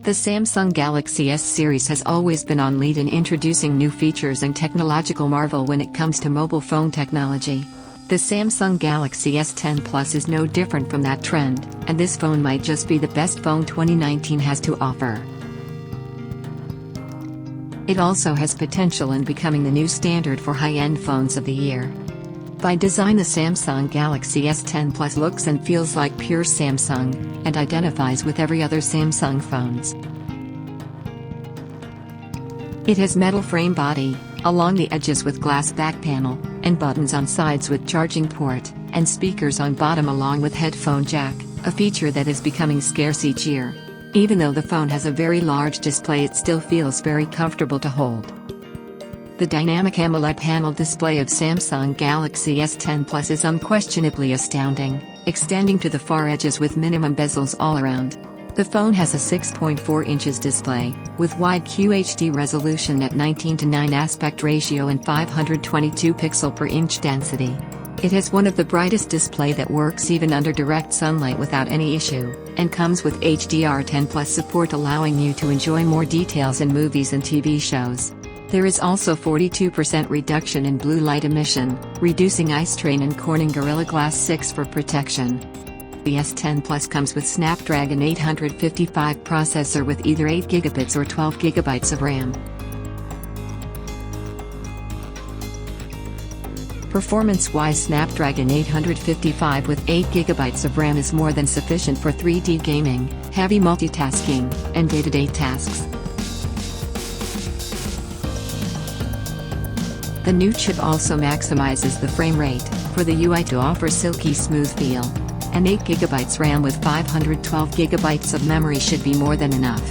The Samsung Galaxy S series has always been on lead in introducing new features and technological marvel when it comes to mobile phone technology. The Samsung Galaxy S10 Plus is no different from that trend, and this phone might just be the best phone 2019 has to offer. It also has potential in becoming the new standard for high-end phones of the year. By design, the Samsung Galaxy S10 Plus looks and feels like pure Samsung, and identifies with every other Samsung phones. It has metal frame body, along the edges with glass back panel, and buttons on sides with charging port, and speakers on bottom along with headphone jack, a feature that is becoming scarce each year. Even though the phone has a very large display, it still feels very comfortable to hold. The dynamic AMOLED panel display of Samsung Galaxy S10 Plus is unquestionably astounding, extending to the far edges with minimum bezels all around. The phone has a 6.4 inches display, with wide QHD resolution at 19:9 aspect ratio and 522 pixel per inch density. It has one of the brightest display that works even under direct sunlight without any issue, and comes with HDR10 Plus support, allowing you to enjoy more details in movies and TV shows. There is also 42% reduction in blue light emission, reducing eye strain, and Corning Gorilla Glass 6 for protection. The S10 Plus comes with Snapdragon 855 processor with either 8GB or 12GB of RAM. Performance-wise, Snapdragon 855 with 8GB of RAM is more than sufficient for 3D gaming, heavy multitasking, and day-to-day tasks. The new chip also maximizes the frame rate for the UI to offer silky smooth feel. And 8GB RAM with 512GB of memory should be more than enough.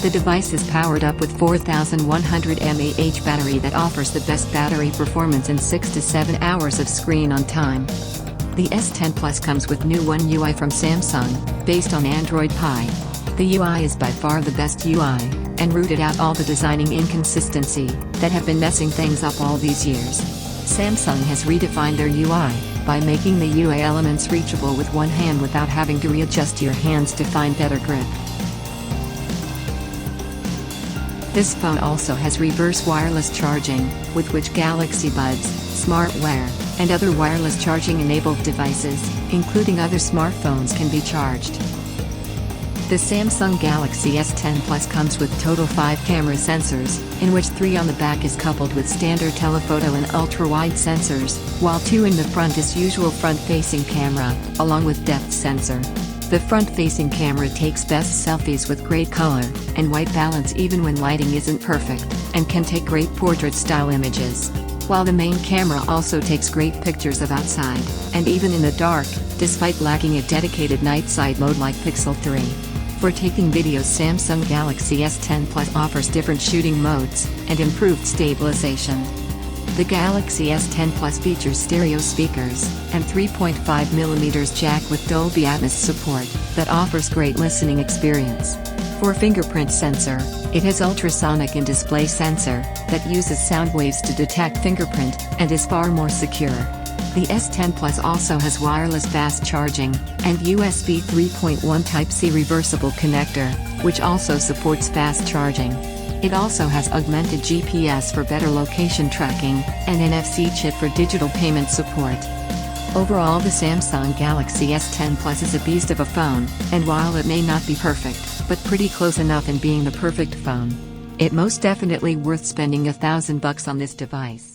The device is powered up with 4100 mAh battery that offers the best battery performance in 6 to 7 hours of screen on time. The S10 Plus comes with new One UI from Samsung, based on Android Pie. The UI is by far the best UI, and rooted out all the designing inconsistency that have been messing things up all these years. Samsung has redefined their UI by making the UI elements reachable with one hand without having to readjust your hands to find better grip. This phone also has reverse wireless charging, with which Galaxy Buds, smartwear, and other wireless charging-enabled devices, including other smartphones, can be charged. The Samsung Galaxy S10 Plus comes with total 5 camera sensors, in which 3 on the back is coupled with standard telephoto and ultra-wide sensors, while 2 in the front is usual front-facing camera, along with depth sensor. The front-facing camera takes best selfies with great color and white balance even when lighting isn't perfect, and can take great portrait-style images. While the main camera also takes great pictures of outside, and even in the dark, despite lacking a dedicated night sight mode like Pixel 3. For taking videos, Samsung Galaxy S10 Plus offers different shooting modes, and improved stabilization. The Galaxy S10 Plus features stereo speakers, and 3.5mm jack with Dolby Atmos support, that offers great listening experience. For fingerprint sensor, it has ultrasonic in-display sensor, that uses sound waves to detect fingerprint, and is far more secure. The S10 Plus also has wireless fast charging, and USB 3.1 Type-C reversible connector, which also supports fast charging. It also has augmented GPS for better location tracking, and NFC chip for digital payment support. Overall, the Samsung Galaxy S10 Plus is a beast of a phone, and while it may not be perfect, but pretty close enough in being the perfect phone. It most definitely worth spending $1,000 on this device.